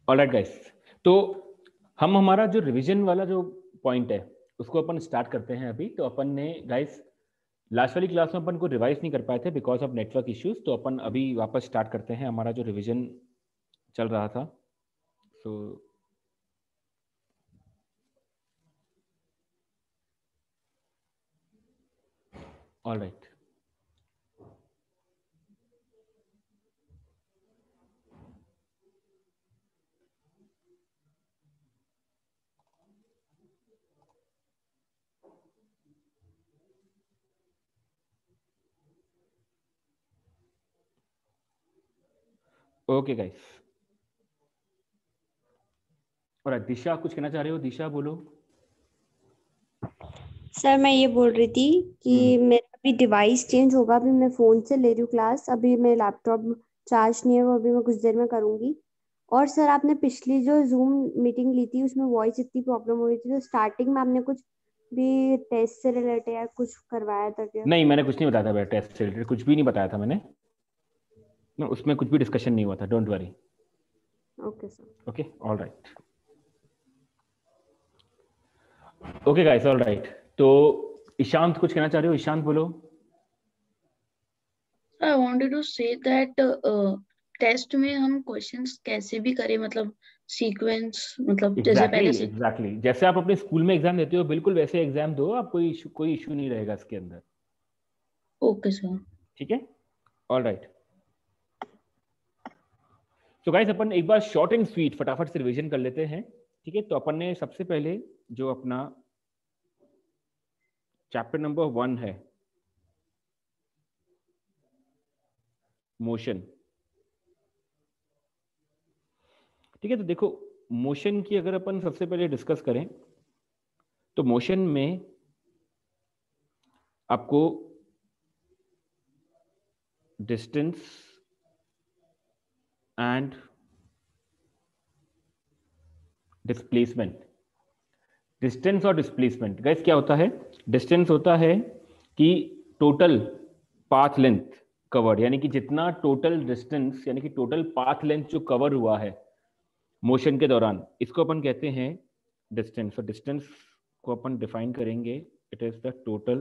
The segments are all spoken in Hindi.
ऑलराइट गाइस, तो हम हमारा जो रिवीजन वाला जो पॉइंट है उसको अपन स्टार्ट करते हैं अभी। तो अपन ने गाइस लास्ट वाली क्लास में अपन को रिवाइज नहीं कर पाए थे बिकॉज ऑफ नेटवर्क इश्यूज, तो अपन अभी वापस स्टार्ट करते हैं हमारा जो रिवीजन चल रहा था। So alright, okay guys. और दिशा कुछ कहना चाह रहे हो? दिशा बोलो। सर मैं ये बोल रही थी कि मेरा अभी डिवाइस चेंज होगा। अभी मैं फोन से ले रही हूँ क्लास। अभी मेरा लैपटॉप चार्ज नहीं है, वो अभी मैं कुछ देर में करूंगी। और सर आपने पिछली जो जूम मीटिंग ली थी उसमें वॉइस इतनी प्रॉब्लम हो रही थी, तो स्टार्टिंग में आपने कुछ भी टेस्ट से रिलेटेड या कुछ करवाया था क्या? नहीं, मैंने कुछ नहीं बताया था बेटा, टेस्ट से रिलेटेड कुछ भी नहीं बताया था मैंने। उसमें कुछ भी डिस्कशन नहीं हुआ था, don't worry. Okay sir. Okay, alright, okay guys, alright. तो ईशांत कुछ कहना चाह रहे हो? ईशांत बोलो। I wanted to say that test में हम क्वेश्चंस कैसे भी करें, मतलब सीक्वेंस, मतलब जैसे पहले से। एग्जैक्टली जैसे आप अपने स्कूल में एग्जाम देते हो बिल्कुल वैसे एग्जाम दो आप, कोई इशू नहीं रहेगा इसके अंदर। Okay sir. ठीक है, ऑलराइट। तो गाइस अपन एक बार शॉर्ट एंड स्वीट फटाफट से रिवीजन कर लेते हैं। ठीक है, तो अपन ने सबसे पहले जो अपना चैप्टर नंबर 1 है, मोशन। ठीक है, तो देखो मोशन की अगर अपन सबसे पहले डिस्कस करें तो मोशन में आपको डिस्टेंस एंड डिस्प्लेसमेंट, डिस्टेंस और डिस्प्लेसमेंट गाइस क्या होता है? डिस्टेंस होता है कि टोटल पाथ लेंथ कवर, यानी कि जितना टोटल डिस्टेंस यानी कि टोटल पाथ लेंथ जो कवर हुआ है मोशन के दौरान, इसको अपन कहते हैं डिस्टेंस। और डिस्टेंस को अपन डिफाइन करेंगे, it is the total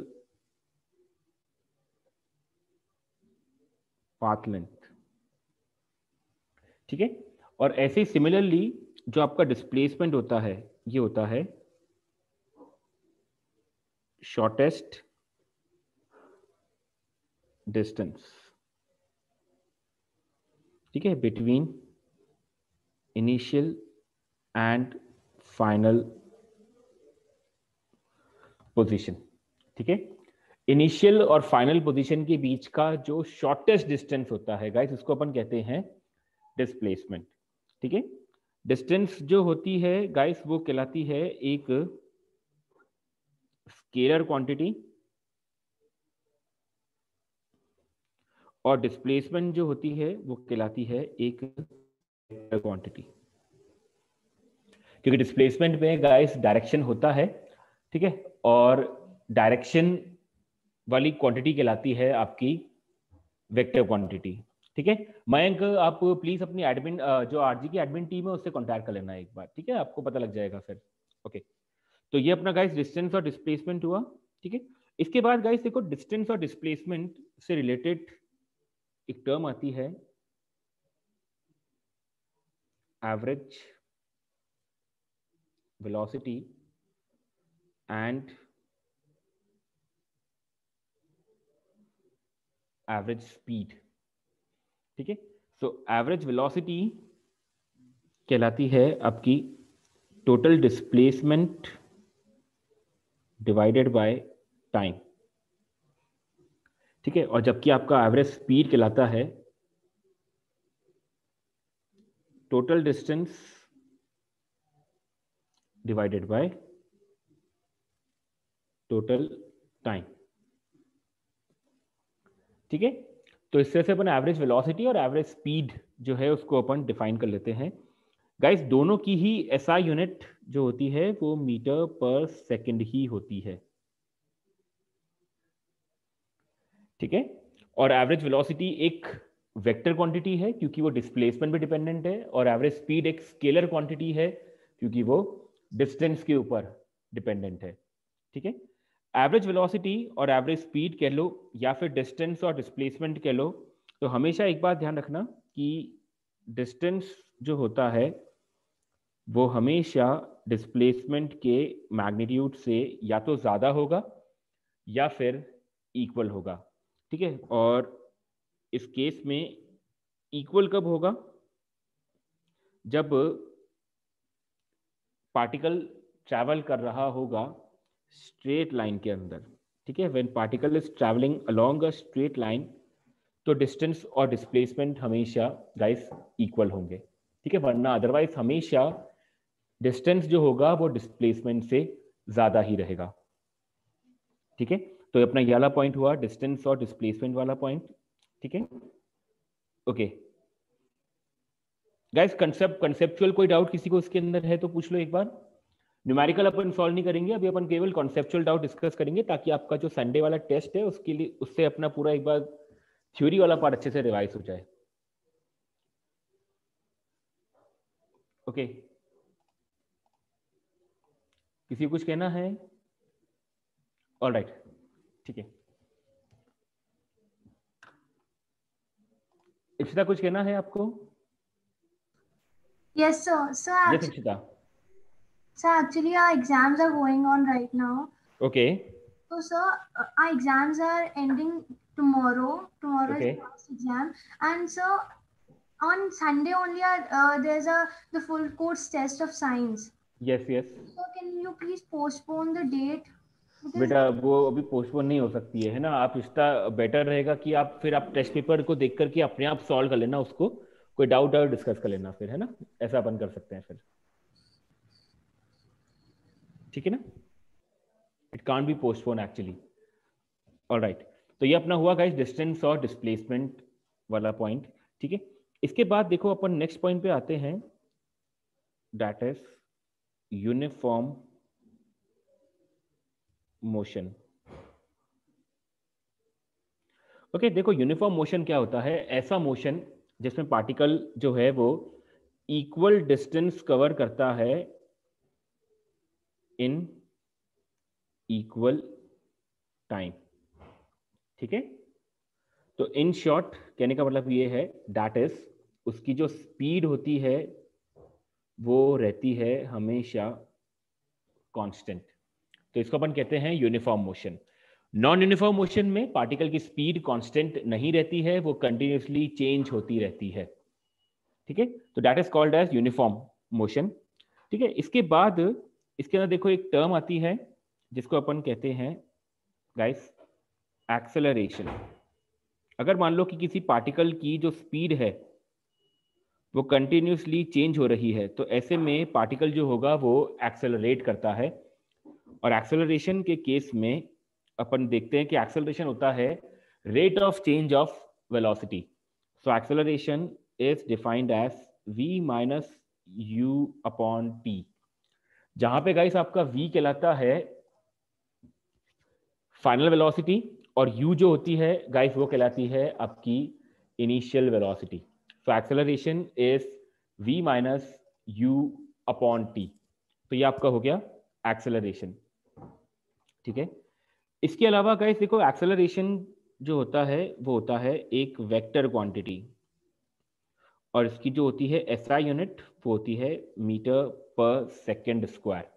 path length. ठीक है, और ऐसे ही सिमिलरली जो आपका डिस्प्लेसमेंट होता है ये होता है शॉर्टेस्ट डिस्टेंस। ठीक है, between initial and final position. ठीक है, इनिशियल और फाइनल पोजीशन के बीच का जो शॉर्टेस्ट डिस्टेंस होता है गाइस उसको अपन कहते हैं डिस्प्लेसमेंट। ठीक है, डिस्टेंस जो होती है गाइस वो कहलाती है एक स्केलर क्वांटिटी, और डिस्प्लेसमेंट जो होती है वो कहलाती है एक वेक्टर क्वांटिटी। क्योंकि डिस्प्लेसमेंट में गाइस डायरेक्शन होता है, ठीक है, और डायरेक्शन वाली क्वांटिटी कहलाती है आपकी वेक्टर क्वांटिटी। ठीक है, मयंक आप प्लीज अपनी एडमिन जो आरजी की एडमिन टीम है उससे कांटेक्ट कर लेना एक बार, ठीक है, आपको पता लग जाएगा फिर। ओके, तो ये अपना गाइस डिस्टेंस और डिस्प्लेसमेंट हुआ। ठीक है, इसके बाद गाइस देखो डिस्टेंस और डिस्प्लेसमेंट से रिलेटेड एक टर्म आती है average velocity and average speed. ठीक है, सो एवरेज वेलोसिटी कहलाती है आपकी total displacement divided by time. ठीक है, और जबकि आपका एवरेज स्पीड कहलाता है total distance divided by total time. ठीक है, तो इस तरह से अपन एवरेज वेलोसिटी और एवरेज स्पीड जो है उसको अपन डिफाइन कर लेते हैं। गाइस दोनों की ही एसआई यूनिट जो होती है वो मीटर पर सेकंड ही होती है। ठीक है, और एवरेज वेलोसिटी एक वेक्टर क्वांटिटी है क्योंकि वो डिस्प्लेसमेंट पे डिपेंडेंट है, और एवरेज स्पीड एक स्केलर क्वांटिटी है क्योंकि वो डिस्टेंस के ऊपर डिपेंडेंट है। ठीक है, एवरेज वेलोसिटी और एवरेज स्पीड कह लो या फिर डिस्टेंस और डिस्प्लेसमेंट कह लो, तो हमेशा एक बात ध्यान रखना कि डिस्टेंस जो होता है वो हमेशा डिस्प्लेसमेंट के मैग्नीट्यूड से या तो ज़्यादा होगा या फिर इक्वल होगा। ठीक है, और इस केस में इक्वल कब होगा? जब पार्टिकल ट्रैवल कर रहा होगा स्ट्रेट लाइन के अंदर। ठीक है, when particle is travelling along a straight line, तो डिस्टेंस और डिस्प्लेसमेंट हमेशा गाइस इक्वल होंगे। ठीक है, वरना अदरवाइज हमेशा डिस्टेंस जो होगा वो डिस्प्लेसमेंट से ज्यादा ही रहेगा। ठीक है, तो ये अपना ये वाला पॉइंट हुआ, डिस्टेंस और डिस्प्लेसमेंट वाला पॉइंट। ठीक है, ओके गाइस, कंसेप्चुअल कोई डाउट किसी को इसके अंदर है तो पूछ लो एक बार। न्यूमेरिकल अपन सॉल्व नहीं करेंगे अभी, अपन केवल कॉन्सेप्चुअल डाउट डिस्कस करेंगे ताकि आपका जो संडे वाला टेस्ट है उसके लिए उससे अपना पूरा एक बार थ्योरी वाला पार्ट अच्छे से रिवाइज हो जाए। ओके, किसी को कुछ कहना है? ऑल राइट, ठीक है। इप्सिता कुछ कहना है आपको? Yes, sir. Yes Ipsita. So actually our exams are going on right now. Okay So sir, our exams are ending tomorrow. Tomorrow Okay. is the last exam, and so on Sunday only there's the full course test of science. Yes yes. So can you please postpone the date? Because बेटा वो अभी पोस्टपोन नहीं हो सकती है ना, आप इसका बेटर रहेगा कि आप फिर आप टेस्ट पेपर को देख करके अपने आप सॉल्व कर लेना, उसको कोई डाउट डिस्कस कर लेना फिर, है ना, ऐसा अपन कर सकते हैं फिर। ठीक है ना, it can't be postpone actually. Alright, तो ये अपना हुआ गाइस डिस्टेंस और डिस्प्लेसमेंट वाला पॉइंट। ठीक है, इसके बाद देखो अपन नेक्स्ट पॉइंट पे आते हैं, that is uniform motion. Okay, देखो यूनिफॉर्म मोशन क्या होता है? ऐसा मोशन जिसमें पार्टिकल जो है वो इक्वल डिस्टेंस कवर करता है इन इक्वल टाइम। ठीक है, तो इन शॉर्ट कहने का मतलब ये है दैट इज उसकी जो स्पीड होती है वो रहती है हमेशा कांस्टेंट। तो इसको अपन कहते हैं uniform motion. Non uniform motion में पार्टिकल की स्पीड कांस्टेंट नहीं रहती है, वो कंटिन्यूसली चेंज होती रहती है। ठीक है, तो that is called as uniform motion. ठीक है, इसके बाद इसके अंदर देखो एक टर्म आती है जिसको अपन कहते हैं गाइस एक्सेलरेशन। अगर मान लो कि किसी पार्टिकल की जो स्पीड है वो कंटिन्यूसली चेंज हो रही है, तो ऐसे में पार्टिकल जो होगा वो एक्सेलरेट करता है। और एक्सेलरेशन के केस में अपन देखते हैं कि एक्सेलरेशन होता है rate of change of velocity. So acceleration is defined as v minus u upon t, जहां पे गाइस आपका v कहलाता है फाइनल वेलोसिटी और u जो होती है गाइस वो कहलाती है आपकी initial velocity. So acceleration is v minus u upon T, तो ये आपका हो गया एक्सेलरेशन। ठीक है, इसके अलावा गाइस देखो एक्सेलरेशन जो होता है वो होता है एक वेक्टर क्वांटिटी, और इसकी जो होती है एसआई यूनिट वो होती है मीटर पर सेकेंड स्क्वायर।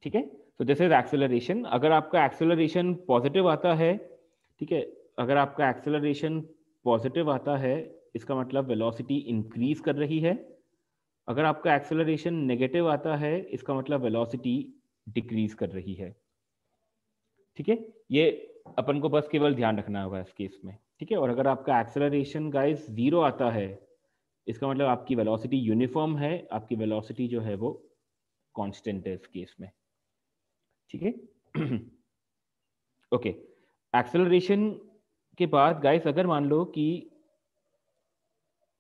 ठीक है, तो दिस इज एक्सेलरेशन। अगर आपका एक्सेलरेशन पॉजिटिव आता है, ठीक है, अगर आपका एक्सेलरेशन पॉजिटिव आता है इसका मतलब वेलोसिटी इंक्रीज कर रही है। अगर आपका एक्सेलरेशन नेगेटिव आता है इसका मतलब वेलोसिटी डिक्रीज कर रही है। ठीक है, ये अपन को बस केवल ध्यान रखना होगा इस केस में। ठीक है, और अगर आपका एक्सेलरेशन गाइस 0 आता है इसका मतलब आपकी वेलोसिटी यूनिफॉर्म है, आपकी वेलोसिटी जो है वो कांस्टेंट है इस केस में। ठीक है, ओके, एक्सेलरेशन के बाद गाइस अगर मान लो कि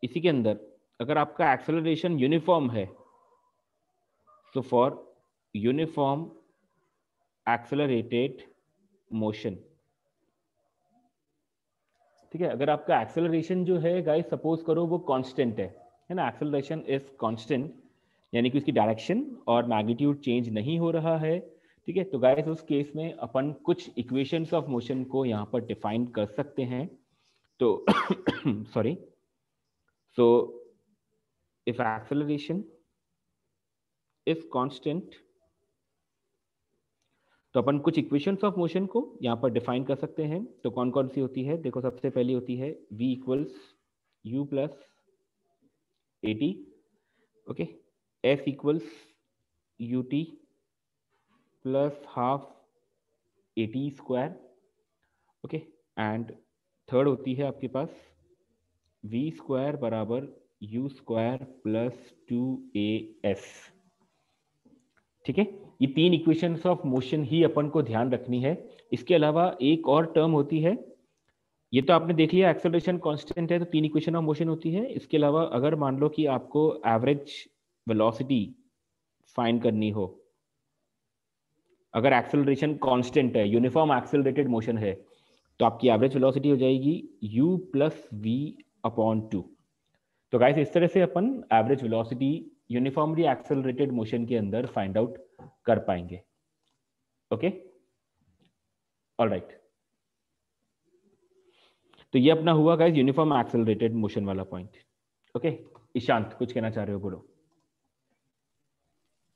इसी के अंदर अगर आपका एक्सेलरेशन यूनिफॉर्म है, तो फॉर यूनिफॉर्म एक्सेलरेटेड मोशन, ठीक है। अगर आपका एक्सेलरेशन जो है गाइस सपोज करो वो कांस्टेंट है ना, एक्सेलरेशन इज कांस्टेंट, यानी कि उसकी डायरेक्शन और मैग्नीट्यूड चेंज नहीं हो रहा है, ठीक है। तो गाइस उस केस में अपन कुछ इक्वेशंस ऑफ मोशन को यहाँ पर डिफाइन कर सकते हैं। तो sorry, so if acceleration is constant, तो अपन कुछ इक्वेशंस ऑफ मोशन को यहाँ पर डिफाइन कर सकते हैं। तो कौन कौन सी होती है, देखो सबसे पहली होती है v equals u plus at, okay, f equals ut plus half at square, okay, and third होती है आपके पास v स्क्वायर बराबर u स्क्वायर प्लस 2as, ठीक है। ये तीन इक्वेशंस ऑफ मोशन ही अपन को ध्यान रखनी है। इसके अलावा एक और टर्म होती है, ये तो आपने देख लिया एक्सेलरेशन कांस्टेंट है तो तीन इक्वेशन ऑफ मोशन होती है। इसके अलावा अगर मान लो कि आपको एवरेज वेलोसिटी फाइंड करनी हो, अगर एक्सेलरेशन कांस्टेंट है, यूनिफॉर्म एक्सेलरेटेड मोशन है, तो आपकी एवरेज वेलोसिटी हो जाएगी u प्लस वी अपॉन 2। तो गाइस इस तरह से अपन average velocity uniformly accelerated motion के अंदर फाइंड आउट कर पाएंगे। Okay, alright. तो ये अपना हुआ गाइस यूनिफॉर्म एक्सेलरेटेड मोशन वाला पॉइंट। ओके, ईशांत कुछ कहना चाह रहे हो, बोलो।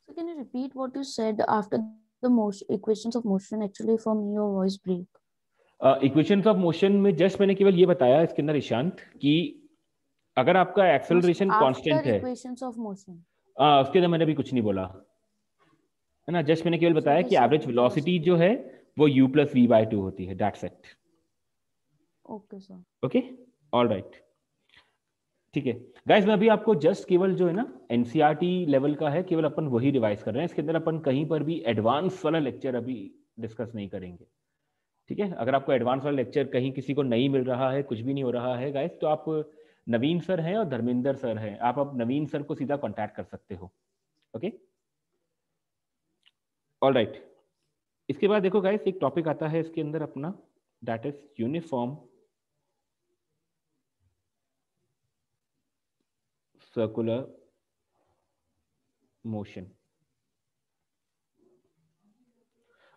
So can you repeat what you said after the motion equations of motion? Actually, for me, your voice break. Equations of motion में जस्ट मैंने केवल ये बताया इसके अंदर ईशांत कि अगर आपका एक्सेलरेशन कांस्टेंट है, इक्वेशंस ऑफ मोशन, उसके अंदर मैंने भी कुछ नहीं बोला है ना, जस्ट मैंने केवल बताया कि एवरेज वेलोसिटी जो है वो u प्लस वी बाय 2 होती है, that's it. Okay sir, okay, alright, ठीक है। गाइस मैं अभी आपको जस्ट केवल जो है ना एनसीईआरटी लेवल का है, केवल अपन वही रिवाइज कर रहे हैं। इसके अंदर अपन कहीं पर भी एडवांस वाला लेक्चर अभी डिस्कस नहीं करेंगे, ठीक है। अगर आपको एडवांस वाला लेक्चर कहीं किसी को नहीं मिल रहा है, कुछ भी नहीं हो रहा है गाइस, तो आप नवीन सर हैं और धर्मेंद्र सर हैं, आप अब नवीन सर को सीधा कांटेक्ट कर सकते हो। Okay, alright. इसके बाद देखो गाइस एक टॉपिक आता है इसके अंदर अपना, that is uniform circular motion.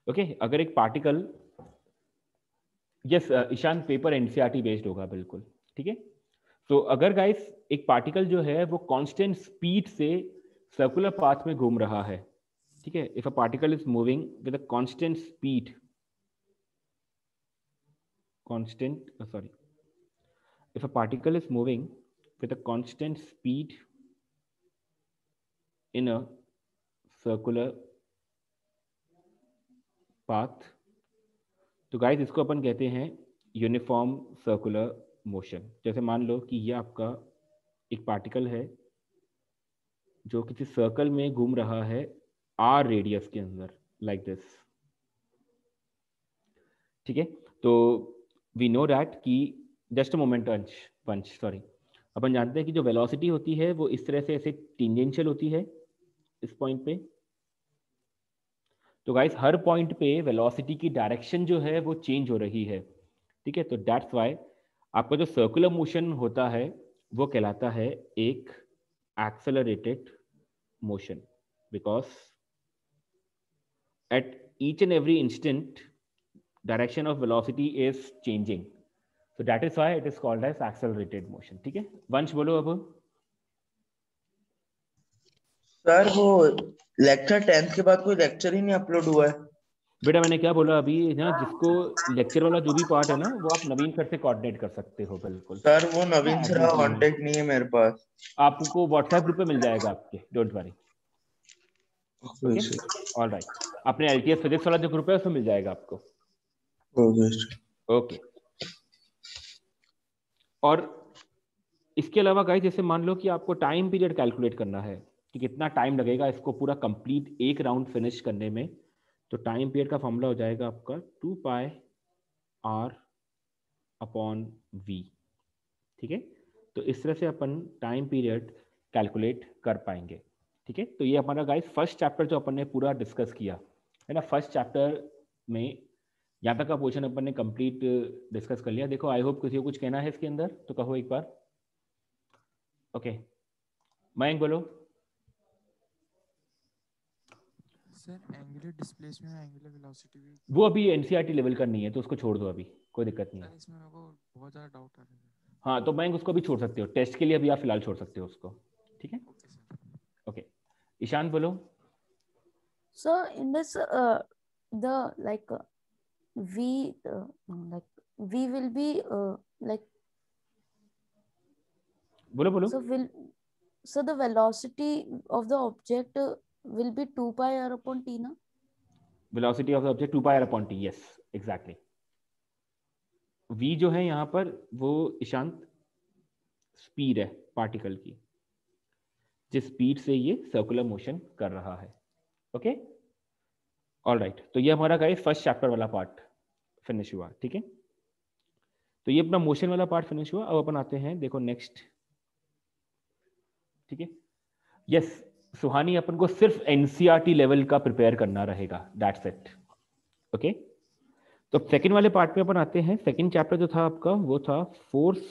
Okay, अगर एक particle, yes Ishan, paper NCERT based होगा बिल्कुल, ठीक है। तो अगर गाइस एक पार्टिकल जो है वो कांस्टेंट स्पीड से सर्कुलर पाथ में घूम रहा है, ठीक है, if a particle is moving with a constant speed, if a particle is moving with a constant speed in a circular path, तो गाइस इसको अपन कहते हैं यूनिफॉर्म सर्कुलर मोशन। जैसे मान लो कि ये आपका एक पार्टिकल है जो किसी सर्कल में घूम रहा है r रेडियस के अंदर, लाइक दिस, ठीक है। तो वी नो दैट कि just a moment punch sorry, अपन जानते हैं कि जो वेलोसिटी होती है वो इस तरह से ऐसे टेंजेंशियल होती है इस पॉइंट पे। तो गाइस हर पॉइंट पे वेलोसिटी की डायरेक्शन जो है वो चेंज हो रही है, ठीक है। तो दैट्स व्हाई आपका जो सर्कुलर मोशन होता है वो कहलाता है एक accelerated motion, because at each and every instant direction of velocity is changing, so that is why it is called as accelerated motion, ठीक है। वंश बोलो अब। सर वो लेक्चर 10th के बाद कोई लेक्चर ही नहीं अपलोड हुआ है। बेटा मैंने क्या बोला अभी ना, जिसको लेक्चर वाला जो भी पार्ट है ना वो आप नवीन सर से कोऑर्डिनेट कर सकते हो। बिल्कुल सर वो नवीन सर का कांटेक्ट नहीं है मेरे पास, आपको व्हाट्सएप ग्रुप पे मिल जाएगा आपके, डोंट वरी। ओके, ऑलराइट, अपने एलटीएस फिजिक्स वाला जो ग्रुप है उसमें मिल जाएगा आपको। ओके, और इसके अलावा गाइस जैसे मान लो कि आपको टाइम पीरियड कैलकुलेट करना है कि कितना टाइम लगेगा इसको पूरा कंप्लीट एक राउंड फिनिश करने में, तो टाइम पीरियड का फॉर्मूला हो जाएगा आपका 2 पाई r अपॉन v, ठीक है। तो इस तरह से अपन टाइम पीरियड कैलकुलेट कर पाएंगे, ठीक है। तो ये हमारा गाइस फर्स्ट चैप्टर जो अपन ने पूरा डिस्कस किया है ना। फर्स्ट चैप्टर में यहाँ तक का पोर्शन अपन ने कंप्लीट डिस्कस कर लिया। देखो आई होप किसी को कुछ कहना है इसके अंदर तो कहो एक बार। ओके मयंक बोलो। सर एंगुलर डिस्प्लेसमेंट और एंगुलर वेलोसिटी भी वो अभी एनसीईआरटी लेवल का नहीं है तो उसको छोड़ दो, अभी कोई दिक्कत नहीं है। सर इसमें मेरे को बहुत ज़्यादा डाउट आ रहा है। हाँ तो मयंक उसको भी छोड़ सकते हो, टेस्ट के लिए अभी आप फिलहाल छोड़ सकते हो उसको, ठीक है। Okay sir. ओके ईशान बोलो। So in this, the like we like we will be like बोलो बोलो। so the velocity of the object will be 2 pi r upon t ना? Velocity of the object 2 pi r upon t, yes exactly. v जो है यहाँ पर वो ईशांत स्पीड है पार्टिकल की, जिस स्पीड से ये सर्कुलर मोशन कर रहा है। ओके ऑलराइट, तो ये हमारा गाइस फर्स्ट चैप्टर वाला पार्ट फिनिश हुआ, ठीक है। तो ये अपना मोशन वाला पार्ट फिनिश हुआ। अब अपन आते हैं देखो नेक्स्ट, ठीक है। यस सुहानी, अपन को सिर्फ एनसीईआरटी लेवल का प्रिपेयर करना रहेगा, दैट्स इट। ओके तो सेकंड वाले पार्ट में अपन आते हैं। सेकंड चैप्टर जो था आपका वो था force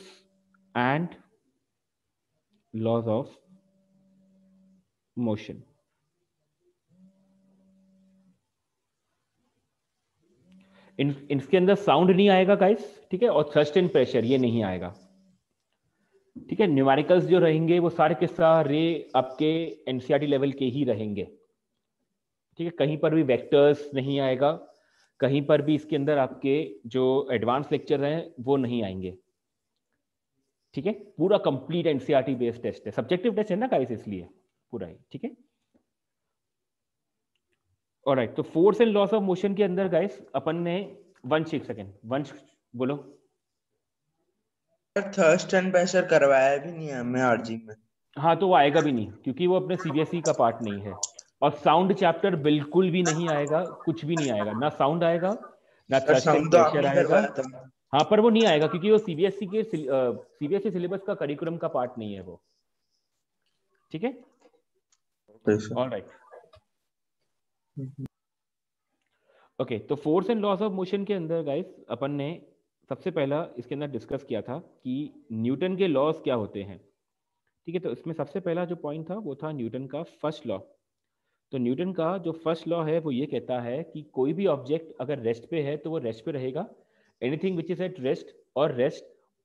and laws of motion. इसके अंदर साउंड नहीं आएगा गाइस, ठीक है, और थ्रस्ट एंड प्रेशर ये नहीं आएगा, ठीक है। न्यूमेरिकल्स जो रहेंगे वो सारे के सारे आपके एनसीईआरटी लेवल के ही रहेंगे, ठीक है। कहीं पर भी वेक्टर्स नहीं आएगा, कहीं पर भी इसके अंदर आपके जो एडवांस लेक्चर हैं वो नहीं आएंगे, ठीक है। पूरा कंप्लीट एनसीईआरटी बेस्ड टेस्ट है, सब्जेक्टिव टेस्ट है ना गाइस, इसलिए पूरा ही, ठीक है। ऑलराइट, तो force and loss of motion के अंदर गाइस अपन ने वंश, एक सेकेंड वंश बोलो। थर्स्ट एंड प्रेशर करवाया भी नहीं है हमें आरजी में। हाँ तो वो आएगा भी नहीं क्योंकि वो अपने सीबीएसई का पार्ट नहीं है। और साउंड चैप्टर बिल्कुल भी नहीं आएगा, कुछ भी नहीं आएगा, ना साउंड आएगा ना थ्रस्ट एंड तो प्रेशर आपने आएगा। करवाया था। हाँ पर वो नहीं आएगा क्योंकि वो सीबीएसई सिलेबस का करिकुलम का पार्ट नहीं है वो, ठीक है। ऑलराइट ओके, तो force and loss of motion के अंदर गाइस अपन ने सबसे पहला इसके अंदर डिस्कस किया था कि न्यूटन के लॉस क्या होते हैं, ठीक है। तो इसमें सबसे पहला जो पॉइंट था वो था न्यूटन का फर्स्ट लॉ। तो न्यूटन का जो फर्स्ट लॉ है वो ये कहता है कि कोई भी ऑब्जेक्ट अगर रेस्ट पे है तो वो रेस्ट पे रहेगा, anything which is eight rest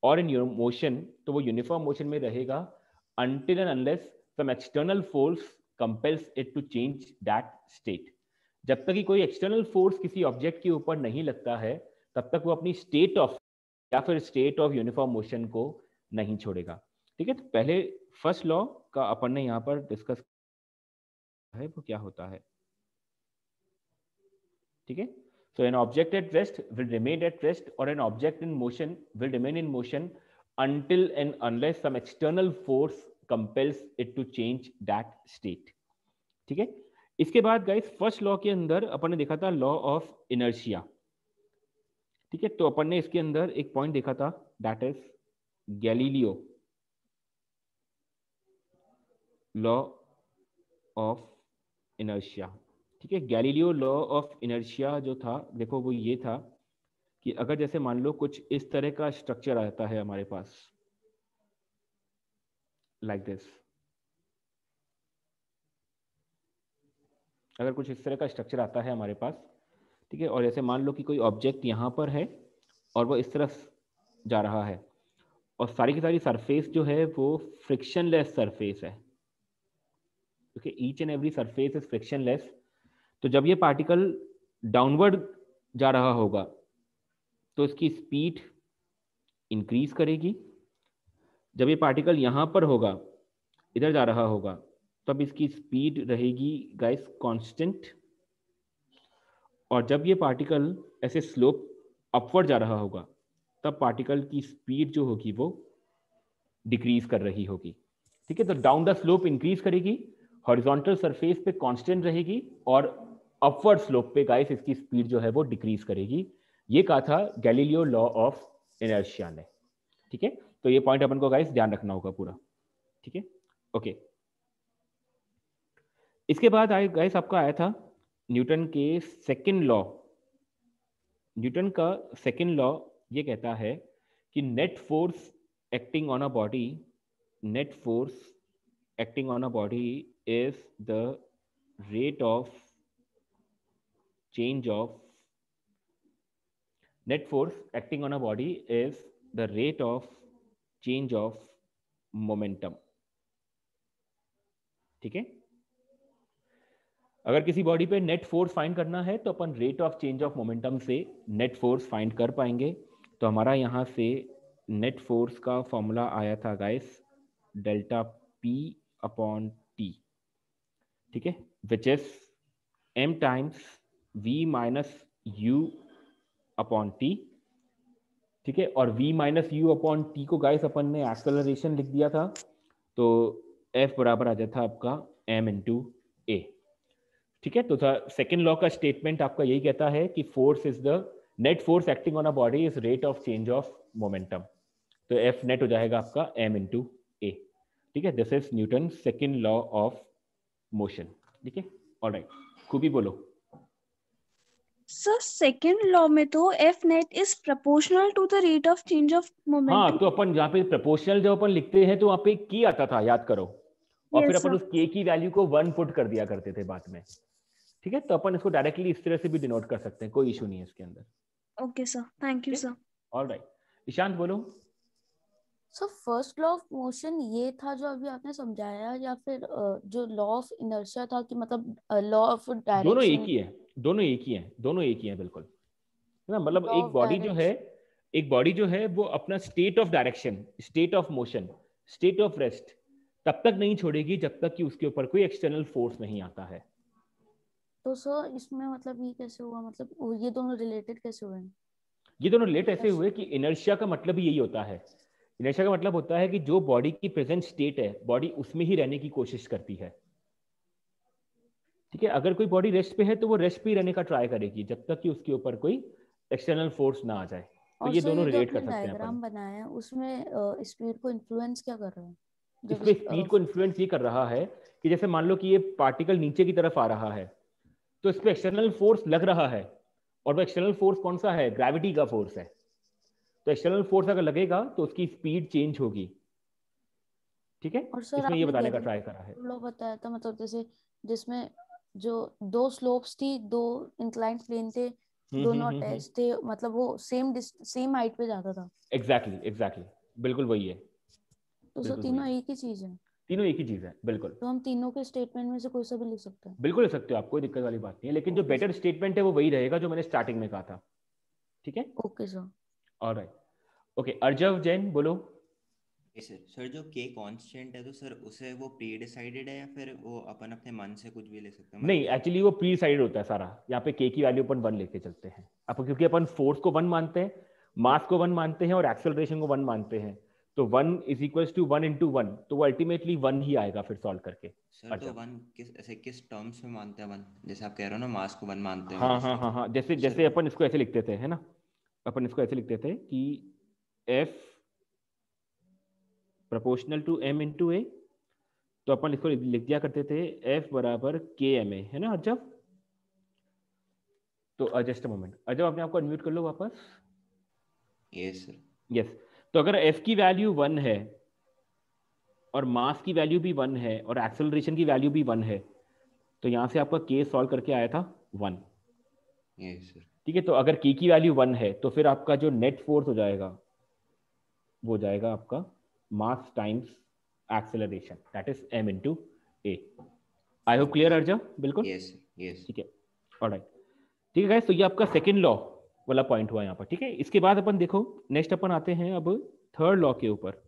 और इन मोशन तो वो यूनिफॉर्म मोशन में रहेगा, until and unless some external force compels it to change that state। जब तक कि कोई एक्सटर्नल फोर्स किसी ऑब्जेक्ट के ऊपर नहीं लगता है तब तक वो अपनी स्टेट ऑफ या फिर स्टेट ऑफ यूनिफॉर्म मोशन को नहीं छोड़ेगा, ठीक है। तो पहले फर्स्ट लॉ का अपन ने यहाँ पर डिस्कस है वो क्या होता है, ठीक है। So an object at rest will remain at rest और an object in motion will remain in motion until and unless some external force compels it to change that state, ठीक है। इसके बाद गाइस फर्स्ट लॉ के अंदर अपन ने देखा था लॉ ऑफ इनर्शिया, ठीक है। तो अपन ने इसके अंदर एक पॉइंट देखा था that is Galileo law of inertia, ठीक है। गैलीलियो लॉ ऑफ इनर्शिया जो था देखो वो ये था कि अगर जैसे मान लो कुछ इस तरह का स्ट्रक्चर आता है हमारे पास लाइक दिस, अगर कुछ इस तरह का स्ट्रक्चर आता है हमारे पास, ठीक है, और जैसे मान लो कि कोई ऑब्जेक्ट यहाँ पर है और वो इस तरफ जा रहा है और सारी की सारी सरफेस जो है वो फ्रिक्शनलेस सरफेस है, okay, each and every surface is frictionless. तो जब ये पार्टिकल डाउनवर्ड जा रहा होगा तो इसकी स्पीड इंक्रीज करेगी, जब ये पार्टिकल यहाँ पर होगा इधर जा रहा होगा तब इसकी स्पीड रहेगी गाइस कांस्टेंट, और जब ये पार्टिकल ऐसे स्लोप अपवर्ड जा रहा होगा तब पार्टिकल की स्पीड जो होगी वो डिक्रीज कर रही होगी, ठीक है। तो डाउन द स्लोप इंक्रीज करेगी, हॉरिजॉन्टल सरफेस पे कांस्टेंट रहेगी और अपवर्ड स्लोप पे गाइस इसकी स्पीड जो है वो डिक्रीज करेगी। ये कहा था गैलीलियो लॉ ऑफ इनर्शिया ने, ठीक है। तो ये पॉइंट अपन को गाइस ध्यान रखना होगा पूरा, ठीक है। ओके इसके बाद आए गाइस आपका आया था न्यूटन के सेकंड लॉ, न्यूटन का सेकेंड लॉ ये कहता है कि net force acting on a body, net force acting on a body is the rate of change of net force acting on a body is the rate of change of momentum. ठीक है, अगर किसी बॉडी पे नेट फोर्स फाइंड करना है तो अपन rate of change of momentum से नेट फोर्स फाइंड कर पाएंगे। तो हमारा यहाँ से नेट फोर्स का फॉर्मूला आया था guys, delta P upon T, ठीक है, which is m times v minus u upon T, ठीक है। और v minus u upon T को गाइस अपन ने एक्सेलरेशन लिख दिया था, तो f बराबर आ जाता आपका m इंटू ए, ठीक है। तो सेकेंड लॉ का स्टेटमेंट आपका यही कहता है कि force is the net force acting on a body is rate of change of momentum, तो f नेट हो जाएगा आपका m इंटू ए, ठीक है। This is Newton second law of motion, ठीक है। ऑलराइट, खूबी बोलो। सर सेकेंड लॉ में तो F net is proportional to the rate of change of momentum. हाँ, तो अपन यहाँ पे प्रोपोर्शनल जब अपन लिखते हैं तो वहाँ पे की आता था, याद करो, और फिर अपन उस के की वैल्यू को 1 पुट कर दिया करते थे बाद में, ठीक है। तो अपन इसको डायरेक्टली इस तरह से भी डिनोट कर सकते हैं, कोई इशू नहीं है इसके अंदर। Okay sir, thank you sir. Alright, Ishant बोलो। So first law of motion ये था जो अभी आपने समझाया, या फिर जो लॉ ऑफ इनर्शिया था कि मतलब लॉ ऑफ डायरेक्शन? दोनों एक ही है, दोनों एक ही है, दोनों एक ही है, बिल्कुल, है ना। मतलब एक बॉडी जो है, एक बॉडी जो है वो अपना state of direction, state of motion, state of rest तब तक नहीं छोड़ेगी जब तक कि उसके ऊपर कोई एक्सटर्नल फोर्स नहीं आता है। तो सर इसमें मतलब ये कैसे हुआ, मतलब ये दोनों रिलेटेड कैसे हुए? ये दोनों रिलेट ऐसे हुए कि इनर्शिया का मतलब ही यही होता है। इनर्शिया का मतलब होता है कि जो बॉडी की प्रेजेंट स्टेट है, बॉडी उसमें ही रहने की कोशिश करती है, ठीक है। अगर कोई बॉडी रेस्ट पे है तो वो रेस्ट पे ही रहने का ट्राई करेगी जब तक कि उसके ऊपर कोई एक्सटर्नल फोर्स ना आ जाए। तो ये दोनों रिलेट कर सकते हैं। डायग्राम बनाया है उसमें स्पीड को इन्फ्लुएंस क्या कर रहा है? इसमें स्पीड को इन्फ्लुएंस ये कर रहा है कि जैसे मान लो कि ये पार्टिकल नीचे की तरफ आ रहा है, तो इस पे एक्सटर्नल फोर्स लग रहा है, और वो एक्सटर्नल फोर्स कौन सा है? ग्रेविटी का फोर्स है। तो एक्सटर्नल फोर्स अगर लगेगा तो उसकी स्पीड चेंज होगी, ठीक है। और सर इसमें ये बताने का ट्राई करा है। लोग बताया था, मतलब जैसे जिसमें जो दो स्लोप्स थी, दो इंक्लाइंड प्लेन थे, दोनों अटैच थे, मतलब वो सेम हाइट पे जाता था। एग्जैक्टली, बिल्कुल वही है। तो सर तीनों एक ही चीज है? तीनों एक ही चीज है, बिल्कुल। तो हम तीनों के स्टेटमेंट में से कोई सा भी लिख सकते हैं? बिल्कुल लिख सकते हो आप, कोई दिक्कत वाली बात नहीं है, लेकिन जो बेटर स्टेटमेंट है वो वही रहेगा जो मैंने स्टार्टिंग में कहा था, ठीक है। Okay sir. Alright, okay, Arjav Jain बोलो। सर जो के कांस्टेंट है तो सर उसे वो प्री डिसाइडेड है या फिर वो अपन अपने मन से कुछ भी ले सकते हैं? नहीं, एक्चुअली वो प्री डिसाइडेड होता है सारा। यहाँ पे के की वैल्यू अपन 1 लेके चलते हैं अपन, क्योंकि अपन फोर्स को 1 मानते हैं, मास को 1 मानते हैं और एक्सेलरेशन को 1 मानते हैं। तो 1 इज इक्वल टू 1 इंटू 1, तो वो अल्टीमेटली 1 ही आएगा फिर सॉल्व करके। सर तो 1 किस टर्म्स में मानते हैं 1? जैसे आप कह रहे हो ना मास को 1 मानते हैं। हाँ, जैसे अपन इसको ऐसे लिखते थे, है ना, अपन इसको ऐसे लिखते थे कि F proportional to m into a, तो अपन इसको लिख दिया करते थे F बराबर KMA, है ना अर्जव? तो जस्ट अ मोमेंट, अर्जव अपने आपको अनम्यूट कर लो वापस। Yes sir. यस, तो अगर F की वैल्यू 1 है और मास की वैल्यू भी 1 है और एक्सेलरेशन की वैल्यू भी 1 है, तो यहाँ से आपका K सॉल्व करके आया था 1। Yes sir. ठीक है, तो अगर K की वैल्यू 1 है तो फिर आपका जो नेट फोर्स हो जाएगा वो हो जाएगा आपका mass times acceleration, that is m into a. I hope clear Arjav? बिल्कुल, यस यस, ठीक है। ऑलराइट, ठीक है गाइस, तो ये आपका सेकंड लॉ वाला पॉइंट हुआ यहाँ पर, ठीक है। इसके बाद अपन देखो नेक्स्ट अपन आते हैं अब थर्ड लॉ के ऊपर।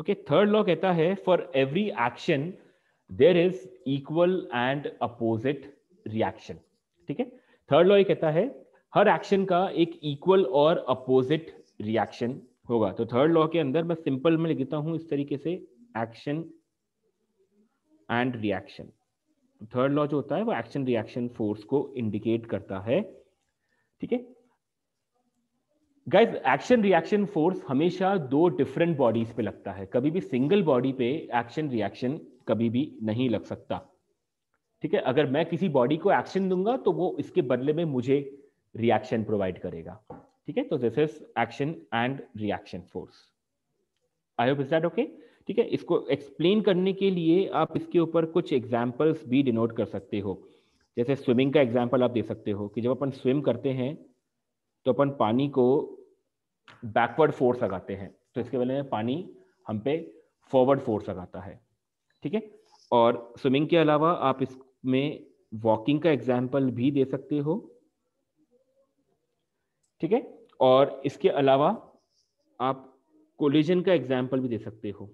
ओके, थर्ड लॉ कहता है for every action there is equal and opposite reaction, ठीक है। थर्ड लॉ ये कहता है हर एक्शन का एक इक्वल और अपोजिट रिएक्शन होगा। तो थर्ड लॉ के अंदर मैं सिंपल में लिख देता हूं इस तरीके से, action and reaction. Third law जो होता है वो एक्शन रिएक्शन फोर्स को इंडिकेट करता है, ठीक है गाइस। एक्शन रिएक्शन फोर्स हमेशा 2 डिफरेंट बॉडीज पे लगता है, कभी भी सिंगल बॉडी पे एक्शन रिएक्शन कभी भी नहीं लग सकता, ठीक है, अगर मैं किसी बॉडी को एक्शन दूंगा तो वो इसके बदले में मुझे रिएक्शन प्रोवाइड करेगा। ठीक है, तो this is action and reaction force. I hope is that okay. ठीक है, इसको एक्सप्लेन करने के लिए आप इसके ऊपर कुछ एग्जांपल्स भी डिनोट कर सकते हो। जैसे स्विमिंग का एग्जांपल आप दे सकते हो कि जब अपन स्विम करते हैं तो अपन पानी को बैकवर्ड फोर्स लगाते हैं, तो इसके बदले में पानी हम पे फॉरवर्ड फोर्स लगाता है। ठीक है, और स्विमिंग के अलावा आप इसमें वॉकिंग का एग्जांपल भी दे सकते हो। ठीक है, और इसके अलावा आप कोलिजन का एग्जांपल भी दे सकते हो।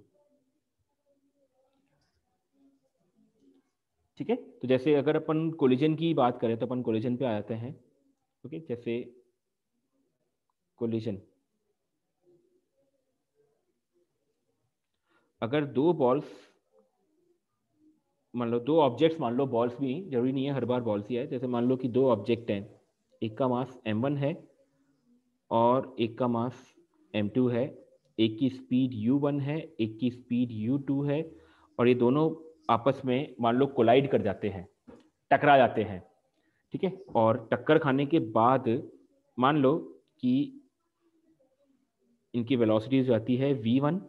ठीक है, तो जैसे अगर अपन कोलिजन की बात करें तो अपन कोलिजन पे आ जाते हैं। ओके, जैसे कोलिजन, अगर दो बॉल्स, मान लो दो ऑब्जेक्ट्स, मान लो बॉल्स भी जरूरी नहीं है हर बार बॉल्स ही है, जैसे मान लो कि दो ऑब्जेक्ट हैं, एक का मास m1 है और एक का मास m2 है, एक की स्पीड u1 है, एक की स्पीड u2 है, और ये दोनों आपस में मान लो कोलाइड कर जाते हैं, टकरा जाते हैं। ठीक है, और टक्कर खाने के बाद मान लो कि इनकी वेलोसिटीज हो जाती है v1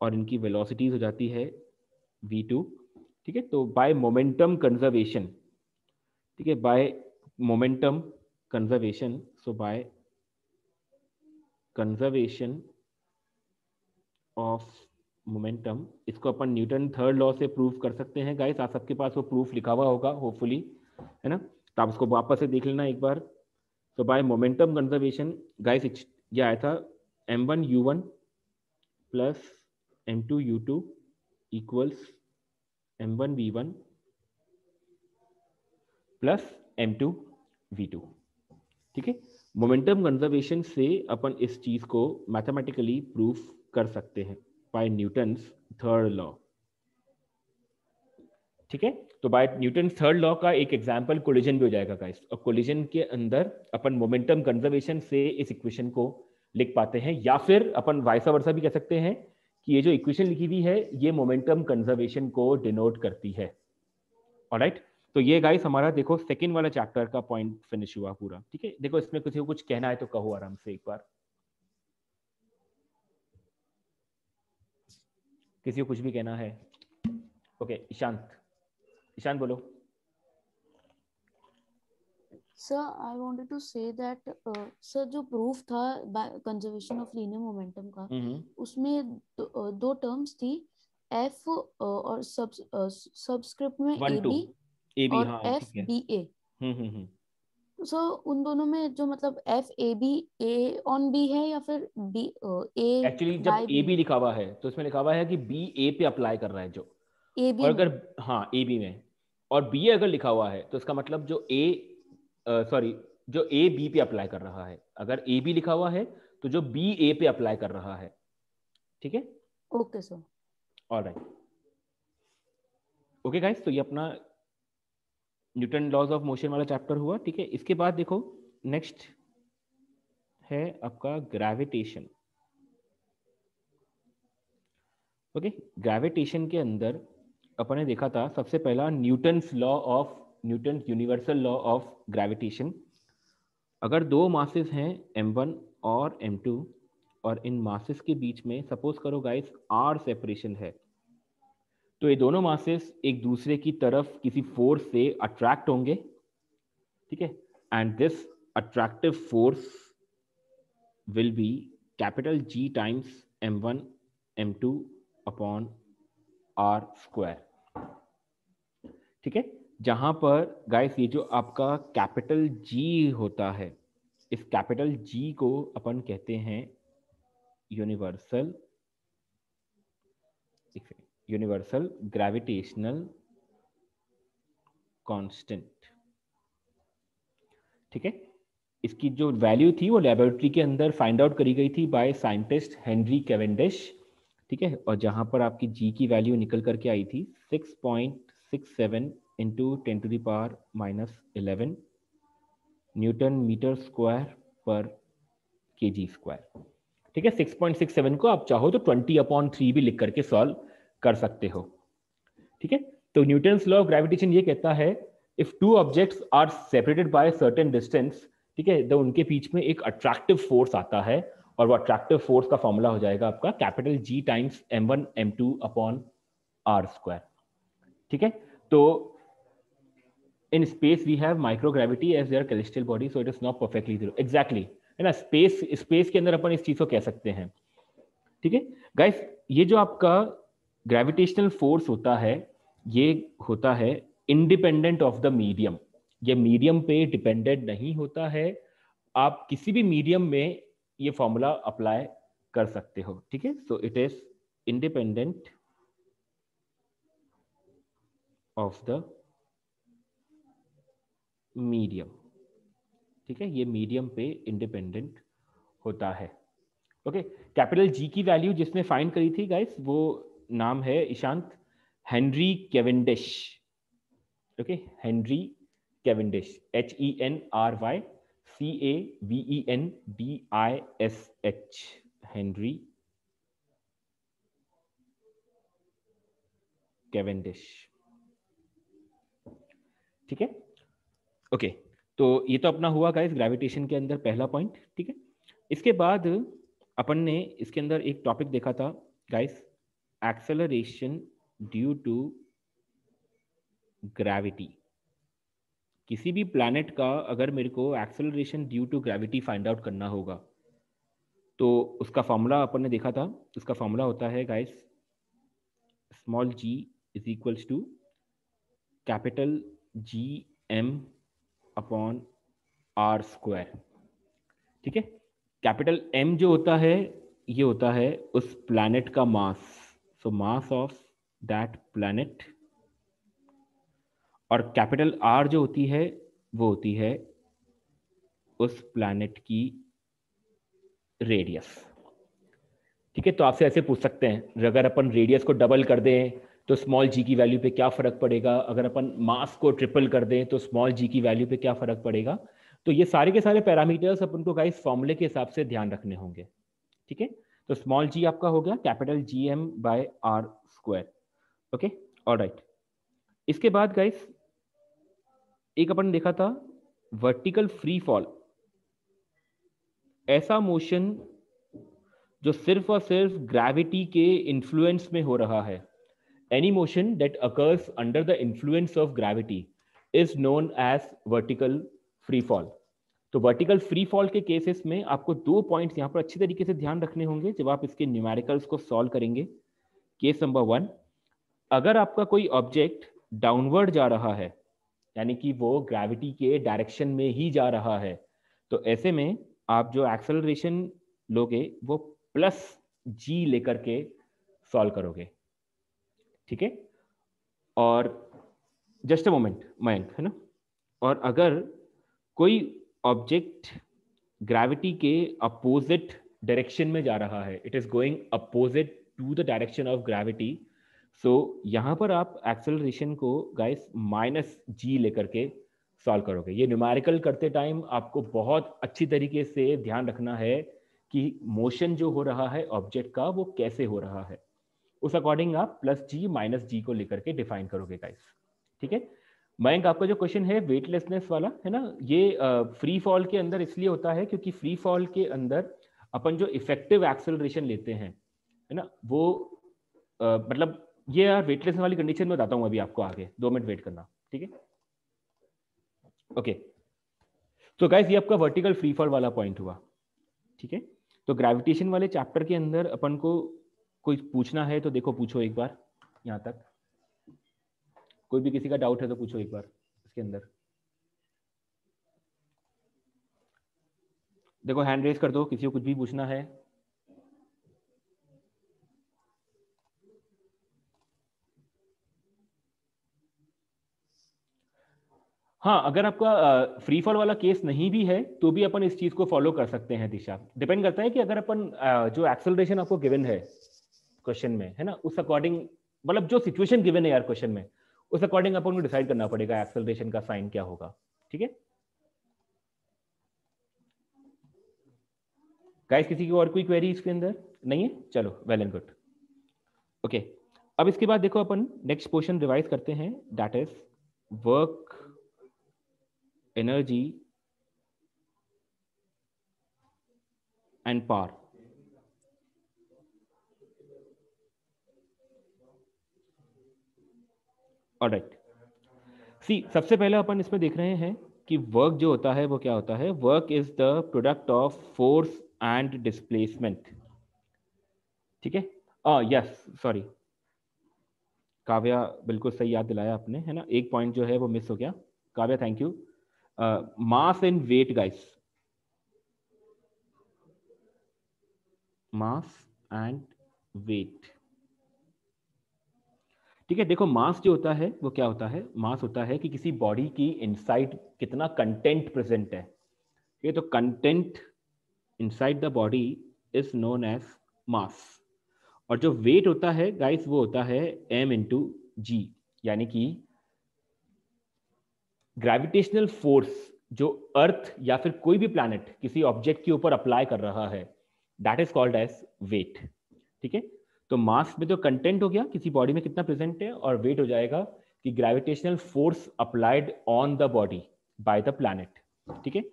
और इनकी वेलोसिटीज हो जाती है v2। ठीक है, तो बाय मोमेंटम कंजर्वेशन, ठीक है, by momentum conservation, so by conservation of momentum, इसको अपन न्यूटन थर्ड लॉ से प्रूव कर सकते हैं। गाइस आप सबके पास वो प्रूफ लिखा हुआ होगा होपफुली, है ना, तो आप उसको वापस से देख लेना एक बार। तो बाय मोमेंटम कंजर्वेशन गाइस ये आया था m1 u1 plus m2 u2 equals m1 v1 plus m2 v2। ठीक है, मोमेंटम कंजर्वेशन से अपन इस चीज को मैथमेटिकली प्रूफ कर सकते हैं बाय न्यूटन्स थर्ड लॉ। ठीक है, तो बाय न्यूटन थर्ड लॉ का एक एग्जांपल कोलिजन भी हो जाएगा गाइस, और कोलिजन के अंदर अपन मोमेंटम कंजर्वेशन से इस इक्वेशन को लिख पाते हैं, या फिर अपन वाइस वर्सा भी कह सकते हैं कि ये जो इक्वेशन लिखी हुई है ये मोमेंटम कंजर्वेशन को डिनोट करती है। ऑलराइट, तो ये गाइस हमारा देखो सेकंड वाला चैप्टर का पॉइंट फिनिश हुआ पूरा। ठीक है, देखो इसमें किसी को कुछ कहना है तो कहो आराम से एक बार, किसी को कुछ भी कहना है। ओके, ईशांत बोलो। Sir I wanted to say that sir जो प्रूफ था कंजर्वेशन ऑफ लीनियर मोमेंटम का, उसमें दो टर्म्स थी, एफ और सबस्क्रिप्ट में ए बी और एफ बी ए। सो उन दोनों में जो मतलब F A B A on B है या फिर बी ए? एक्चुअली जब ए बी लिखा हुआ है तो इसमें लिखा हुआ है कि बी ए पे अप्लाई कर रहा है, जो ए बी, और अगर हाँ ए बी में, और बी अगर लिखा हुआ है तो इसका मतलब जो जो ए बी पे अप्लाई कर रहा है, अगर ए बी लिखा हुआ है तो जो बी ए पे अप्लाई कर रहा है। ठीक है, okay sir, alright, okay guys, तो ये अपना न्यूटन लॉज ऑफ मोशन वाला चैप्टर हुआ। ठीक है, इसके बाद देखो नेक्स्ट है आपका ग्रेविटेशन। ओके, ग्रेविटेशन के अंदर अपन ने देखा था सबसे पहला Newton's universal law of gravitation. अगर दो मासेस हैं m1 और m2 और इन मासेस के बीच में सपोज करो गाइस r सेपरेशन है, तो ये दोनों मासेस एक दूसरे की तरफ किसी फोर्स से अट्रैक्ट होंगे। ठीक है, and this attractive force will be capital G times m1 m2 upon r square. ठीक है, जहां पर गाइस ये जो आपका कैपिटल G होता है, इस कैपिटल G को अपन कहते हैं यूनिवर्सल ग्रेविटेशनल कांस्टेंट। ठीक है, इसकी जो वैल्यू थी वो लेबोरेटरी के अंदर फाइंड आउट करी गई थी बाय साइंटिस्ट हेनरी कैवेंडिश। ठीक है, और जहां पर आपकी G की वैल्यू निकल करके आई थी 6.67 into 10 to the power minus 11 newton metre square per kg square. ठीक है, 6.67 को आप चाहो तो 20/3 भी लिख करके सॉल्व कर सकते हो। ठीक है, तो न्यूटन्स लॉ ऑफ ग्रेविटेशन ये कहता है if two objects are separated by certain distance, ठीक है, तो उनके बीच में एक अट्रैक्टिव फोर्स आता है और वो अट्रैक्टिव फोर्स का फॉर्मूला हो जाएगा आपका capital G times m1 m2 upon r square. ठीक है, तो in space we have microgravity as there celestial body, so it is not perfectly zero. Exactly, है ना, स्पेस के अंदर अपन इस चीज को कह सकते हैं। ठीक है गाइस, ये जो आपका ग्रेविटेशनल फोर्स होता है ये होता है इंडिपेंडेंट ऑफ द मीडियम, ये मीडियम पे डिपेंडेंट नहीं होता है। आप किसी भी मीडियम में ये फॉर्मूला अप्लाई कर सकते हो। ठीक है, सो it is independent of the medium. ठीक है, ये मीडियम पे इंडिपेंडेंट होता है। ओके, कैपिटल G की वैल्यू जिसने फाइंड करी थी गाइस, वो नाम है Ishant Henry Cavendish. Okay, Henry Cavendish, HENRYCAVENDISH, Henry Cavendish. ठीक है, ओके, तो ये तो अपना हुआ गाइस ग्रेविटेशन के अंदर पहला पॉइंट। ठीक है, इसके बाद अपन ने इसके अंदर एक टॉपिक देखा था guys, acceleration due to gravity. किसी भी प्लैनेट का अगर मेरे को acceleration due to gravity find out करना होगा तो उसका फॉर्मूला अपन ने देखा था। उसका फॉर्मूला होता है guys small g is equals to capital GM upon r square. ठीक है, कैपिटल M जो होता है ये होता है उस प्लैनेट का मास, सो मास ऑफ दैट प्लैनेट, और कैपिटल R जो होती है वो होती है उस प्लैनेट की रेडियस। ठीक है, तो आपसे ऐसे पूछ सकते हैं अगर अपन रेडियस को डबल कर दें तो स्मॉल g की वैल्यू पे क्या फर्क पड़ेगा, अगर अपन मास को ट्रिपल कर दें तो स्मॉल g की वैल्यू पे क्या फर्क पड़ेगा। तो ये सारे के सारे पैरामीटर्स अपन को गाइस फॉर्मूले के हिसाब से ध्यान रखने होंगे। ठीक है, तो स्मॉल g आपका हो गया capital GM by r square. Okay, alright. इसके बाद गाइस एक अपन देखा था वर्टिकल फ्री फॉल, ऐसा मोशन जो सिर्फ और सिर्फ ग्रेविटी के इन्फ्लुएंस में हो रहा है। Any motion that occurs under the influence of gravity is known as vertical free fall. तो वर्टिकल फ्री फॉल के केसेस में आपको 2 पॉइंट्स यहाँ पर अच्छी तरीके से ध्यान रखने होंगे जब आप इसके न्यूमेरिकल्स को सॉल्व करेंगे। केस नंबर 1, अगर आपका कोई ऑब्जेक्ट डाउनवर्ड जा रहा है, यानी कि वो ग्रेविटी के डायरेक्शन में ही जा रहा है, तो ऐसे में आप जो एक्सेलरेशन लोगे वो प्लस g लेकर के सॉल्व करोगे। ठीक है, और जस्ट अ मोमेंट मयंक, है ना, और अगर कोई ऑब्जेक्ट ग्रेविटी के अपोजिट डायरेक्शन में जा रहा है, it is going opposite to the direction of gravity, so यहां पर आप एक्सेलरेशन को गाइस माइनस g लेकर के सॉल्व करोगे। ये न्यूमेरिकल करते टाइम आपको बहुत अच्छी तरीके से ध्यान रखना है कि मोशन जो हो रहा है ऑब्जेक्ट का वो कैसे हो रहा है, उस अकॉर्डिंग आप प्लस g माइनस g को लेकर के डिफाइन करोगे गाइस। ठीक है, मयंक आपका जो क्वेश्चन है वेटलेसनेस वाला है ना, ये फ्री फॉल के अंदर इसलिए होता है क्योंकि फ्री फॉल के अंदर अपन जो इफेक्टिव एक्सेलरेशन लेते हैं, है ना, वो मतलब ये यार वेटलेसनेस वाली कंडीशन में बताता हूँ अभी आपको आगे, 2 मिनट वेट करना। ठीक है, ओके, तो गाइस ये आपका वर्टिकल फ्री फॉल वाला पॉइंट हुआ। ठीक है, तो ग्रेविटेशन वाले चैप्टर के अंदर अपन को कोई पूछना है तो देखो पूछो एक बार, यहाँ तक कोई भी किसी का डाउट है तो पूछो एक बार इसके अंदर। देखो हैंड रेज कर दो किसी को कुछ भी पूछना है। हाँ, अगर आपका फ्री फॉल वाला केस नहीं भी है तो भी अपन इस चीज को फॉलो कर सकते हैं दिशा। डिपेंड करता है कि अगर अपन जो एक्सेलरेशन आपको गिवन है क्वेश्चन में, है ना, उस अकॉर्डिंग, मतलब जो सिचुएशन गिवन है यार क्वेश्चन में, उस अकॉर्डिंग अपन को डिसाइड करना पड़ेगा एक्सेलरेशन का साइन क्या होगा। ठीक है गाइस, किसी की और कोई क्वेरी इसके अंदर नहीं है? चलो, वेल एंड गुड। ओके, अब इसके बाद देखो अपन नेक्स्ट पोर्शन रिवाइज करते हैं, that is work energy and power. Alright, see सबसे पहले अपन इसमें देख रहे हैं कि वर्क जो होता है वो क्या होता है। Work is the product of force and displacement. ठीक है, यस सॉरी काव्या, बिल्कुल सही याद दिलाया आपने, है ना। एक पॉइंट जो है वो मिस हो गया Kavya, thank you. Mass and weight guys, mass and weight. ठीक है, देखो मास जो होता है वो क्या होता है, मास होता है कि किसी बॉडी की इनसाइड कितना कंटेंट प्रेजेंट है। ठीक है, तो content inside the body is known as mass. और जो वेट होता है गाइस वो होता है m इंटू जी, यानी कि ग्रेविटेशनल फोर्स जो अर्थ या फिर कोई भी प्लैनेट किसी ऑब्जेक्ट के ऊपर अप्लाई कर रहा है, that is called as weight. ठीक है, तो मास में तो कंटेंट हो गया किसी बॉडी में कितना प्रेजेंट है, और वेट हो जाएगा कि gravitational force applied on the body by the planet. ठीक है,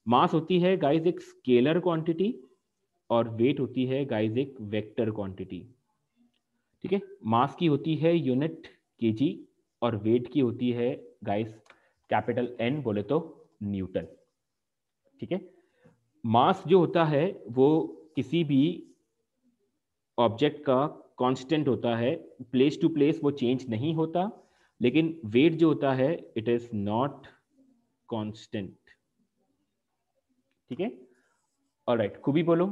मास होती है गाइस एक स्केलर क्वांटिटी और वेट होती है गाइस एक वेक्टर क्वांटिटी। ठीक है, मास की होती है यूनिट केजी और वेट की होती है गाइस कैपिटल एन बोले तो न्यूटन। ठीक है, मास जो होता है वो किसी भी ऑब्जेक्ट का कांस्टेंट होता है, प्लेस टू प्लेस वो चेंज नहीं होता, लेकिन वेट जो होता है इट इज नॉट कांस्टेंट। ठीक है, ऑलराइट, खूबी बोलो।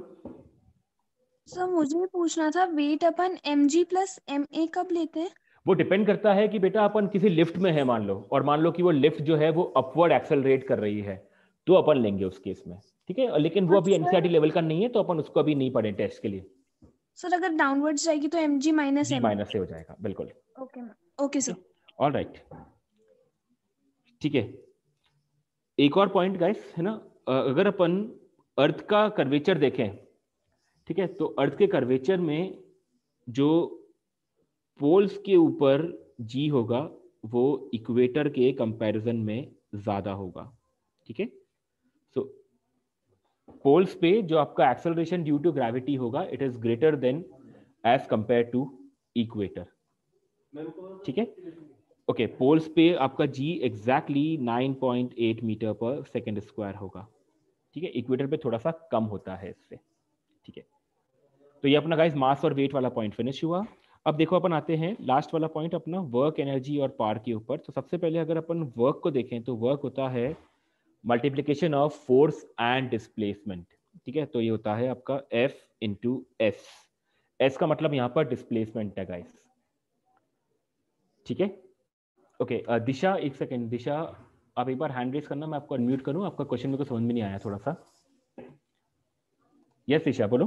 सर मुझे पूछना था, वेट अपन mg प्लस ma कब लेते हैं? वो डिपेंड करता है कि बेटा अपन किसी लिफ्ट में है मान लो, और मान लो कि वो लिफ्ट जो है वो अपवर्ड एक्सेलरेट कर रही है, तो अपन लेंगे उस केस में। ठीक है, लेकिन वो अभी एनसीईआरटी लेवल का नहीं है तो अपन उसको अभी नहीं पढ़े टेस्ट के लिए। सर अगर डाउनवर्ड्स जाएगी तो mg माइनस जी ma। माइनस से हो जाएगा, बिल्कुल। ओके ओके सर, ऑलराइट, ठीक है। एक और पॉइंट गाइस है ना, अगर अपन अर्थ का कर्वेचर देखें, ठीक है, तो अर्थ के कर्वेचर में जो पोल्स के ऊपर जी होगा वो इक्वेटर के कंपैरिजन में ज्यादा होगा। ठीक है, सो पोल्स पे जो आपका एक्सेलरेशन ड्यू टू ग्रेविटी होगा it is greater than as compare to equator. ठीक है, ओके, पोल्स पे आपका g exactly 9.8 metre per second square होगा। ठीक है, इक्वेटर पे थोड़ा सा कम होता है इससे। ठीक है, तो ये अपना गाइस मास और वेट वाला पॉइंट फिनिश हुआ। अब देखो अपन आते हैं लास्ट वाला पॉइंट अपना वर्क एनर्जी और पावर के ऊपर। तो सबसे पहले अगर अपन वर्क को देखें तो वर्क होता है multiplication of force and displacement. ठीक है, तो ये होता है आपका F इंटू एस। एस का मतलब यहाँ पर डिस्प्लेसमेंट है गाइस। ठीक है, ओके, दिशा एक सेकेंड, दिशा आप एक बार हैंड रेस करना, मैं आपको अनम्यूट करूँ, आपका क्वेश्चन मेरे को समझ में नहीं आया थोड़ा सा। यस दिशा बोलो।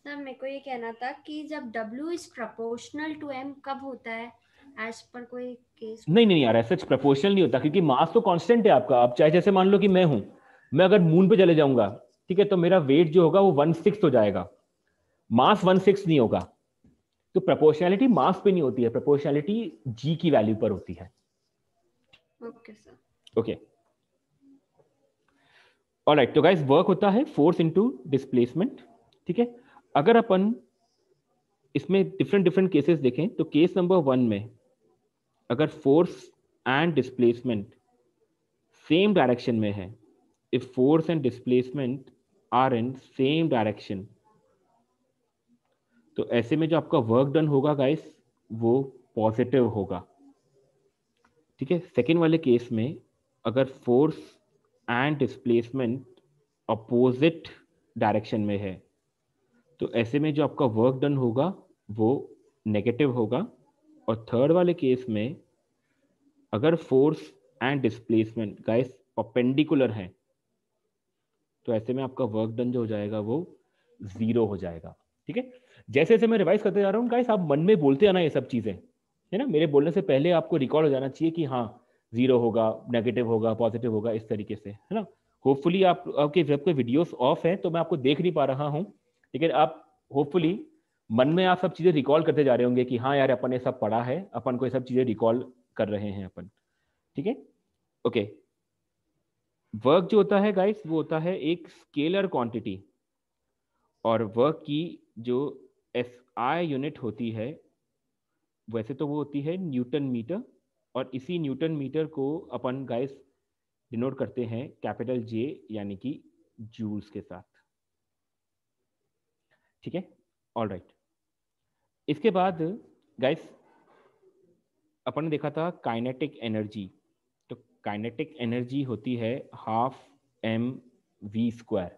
सर मेरे को ये कहना था कि जब W is proportional to M कब होता है, एज पर कोई केस? नहीं यार, ऐसा प्रोपोर्शनल नहीं होता, क्योंकि मास तो कांस्टेंट है आपका। आप चाहे जैसे मान लो कि मैं हूं, मैं अगर मून पे चले जाऊंगा, ठीक है, तो मेरा वेट जो होगा वो 1/6 हो जाएगा, मास 1/6 नहीं होगा। तो प्रोपोर्शनैलिटी मास पे नहीं होती है, प्रोपोर्शनैलिटी जी की वैल्यू पर होती है। ओके सर, ओके, ऑलराइट, तो गाइस वर्क होता है फोर्स इनटू डिस्प्लेसमेंट। ठीक है, अगर अपन इसमें डिफरेंट केसेस देखें तो केस नंबर 1 में अगर force and displacement same direction में है, if force and displacement are in same direction, तो ऐसे में जो आपका वर्क डन होगा गाइस वो पॉजिटिव होगा। ठीक है, सेकेंड वाले केस में अगर force and displacement opposite direction में है, तो ऐसे में जो आपका वर्क डन होगा वो नेगेटिव होगा। और थर्ड वाले केस में अगर force and displacement guys perpendicular हैं, तो ऐसे में आपका वर्क डन जो हो जाएगा वो 0 हो जाएगा। ठीक है, जैसे जैसे मैं रिवाइज करते जा रहा हूँ गाइस, आप मन में बोलते आना ये सब चीजें, है ना। मेरे बोलने से पहले आपको रिकॉर्ड हो जाना चाहिए कि हाँ 0 होगा, नेगेटिव होगा, पॉजिटिव होगा, इस तरीके से, है ना। होपफुली आपके वीडियोस ऑफ है तो मैं आपको देख नहीं पा रहा हूँ, लेकिन आप होपफुली मन में आप सब चीजें रिकॉल करते जा रहे होंगे कि हाँ यार अपन ने सब पढ़ा है, अपन को ये सब चीजें रिकॉल कर रहे हैं अपन, ठीक है। ओके, वर्क जो होता है गाइस वो होता है एक स्केलर क्वांटिटी, और वर्क की जो एसआई यूनिट होती है वैसे तो वो होती है न्यूटन मीटर, और इसी न्यूटन मीटर को अपन गाइस डिनोट करते हैं कैपिटल जे यानी कि जूल्स के साथ, ठीक है। ऑल राइट, इसके बाद गाइस अपन ने देखा था काइनेटिक एनर्जी, तो काइनेटिक एनर्जी होती है हाफ mv²,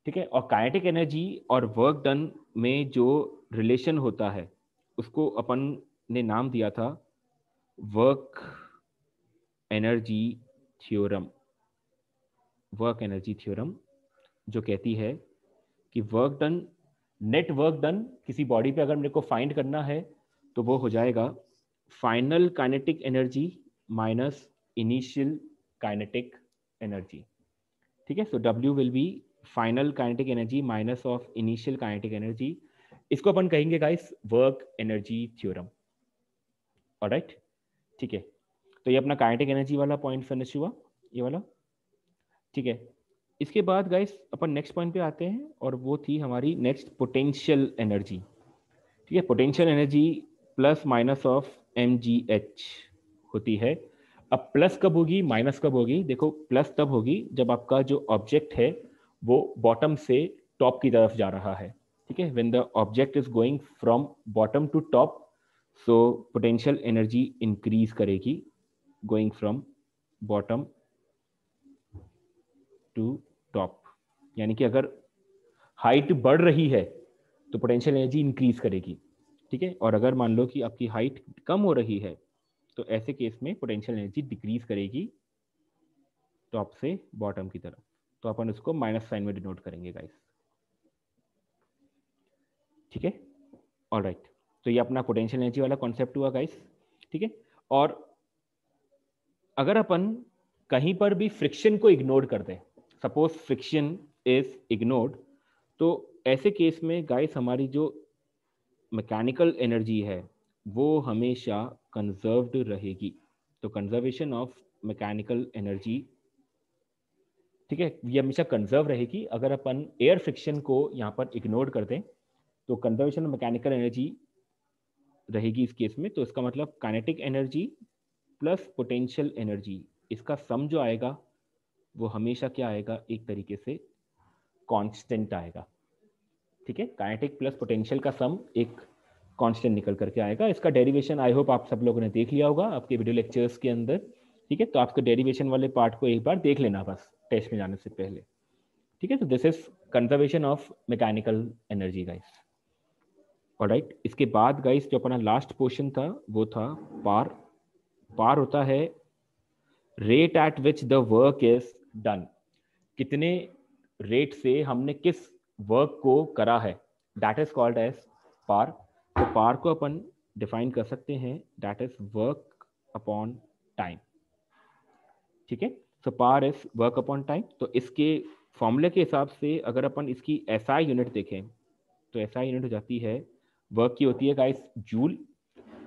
ठीक है। और काइनेटिक एनर्जी और वर्क डन में जो रिलेशन होता है उसको अपन ने नाम दिया था work energy theorem. Work energy theorem जो कहती है कि work done, net work done किसी बॉडी पे अगर मेरे को फाइंड करना है तो वो हो जाएगा final kinetic energy minus initial kinetic energy, ठीक है। सो W will be final kinetic energy minus of initial kinetic energy, इसको अपन कहेंगे guys work energy theorem. Alright, ठीक है। तो ये अपना काइनेटिक एनर्जी वाला पॉइंट फिनिश हुआ, ये वाला, ठीक है। इसके बाद गाइस अपन नेक्स्ट पॉइंट पे आते हैं और वो थी हमारी नेक्स्ट पोटेंशियल एनर्जी, ठीक है। Potential energy plus minus of mgh होती है। अब प्लस कब होगी माइनस कब होगी, देखो प्लस तब होगी जब आपका जो ऑब्जेक्ट है वो बॉटम से टॉप की तरफ जा रहा है, ठीक है। When the object is going from bottom to top, so potential energy increase करेगी going from bottom to top, यानी कि अगर हाइट बढ़ रही है तो पोटेंशियल एनर्जी इंक्रीज करेगी, ठीक है। और अगर मान लो कि आपकी हाइट कम हो रही है तो ऐसे केस में पोटेंशियल एनर्जी डिक्रीज करेगी टॉप से बॉटम की तरफ, तो अपन उसको माइनस साइन में डिनोट करेंगे गाइस, ठीक है। ऑलराइट, तो ये अपना पोटेंशियल एनर्जी वाला कॉन्सेप्ट हुआ गाइस, ठीक है। और अगर अपन कहीं पर भी फ्रिक्शन को इग्नोर कर दें, सपोज फ्रिक्शन इज इग्नोर्ड, तो ऐसे केस में गाइस हमारी जो मैकेनिकल एनर्जी है वो हमेशा कंजर्व्ड रहेगी। तो कंजर्वेशन ऑफ मैकेनिकल एनर्जी, ठीक है, ये हमेशा कंजर्व रहेगी। अगर अपन एयर फ्रिक्शन को यहाँ पर इग्नोर कर दें तो कंजर्वेशन ऑफ मैकेनिकल एनर्जी रहेगी इस केस में। तो इसका मतलब kinetic energy plus potential energy, इसका सम जो आएगा वो हमेशा क्या आएगा, एक तरीके से कांस्टेंट आएगा, ठीक है। काइनेटिक प्लस पोटेंशियल का सम एक कांस्टेंट निकल करके आएगा। इसका डेरिवेशन आई होप आप सब लोगों ने देख लिया होगा आपके वीडियो लेक्चर्स के अंदर, ठीक है। तो आपके डेरिवेशन वाले पार्ट को एक बार देख लेना बस टेस्ट में जाने से पहले, ठीक है। तो this is conservation of mechanical energy guys. Alright, इसके बाद गाइस जो अपना लास्ट पोर्शन था वो था पार। पार होता है rate at which the work is done, कितने रेट से हमने किस वर्क को करा है, दैट इज कॉल्ड एज पार। तो पार को अपन डिफाइन कर सकते हैं that is work upon time, ठीक है। सो पार इज वर्क अपॉन टाइम। तो इसके फॉर्मूले के हिसाब से अगर अपन इसकी एसआई यूनिट देखें तो एसआई यूनिट हो जाती है, वर्क की होती है गाइस जूल,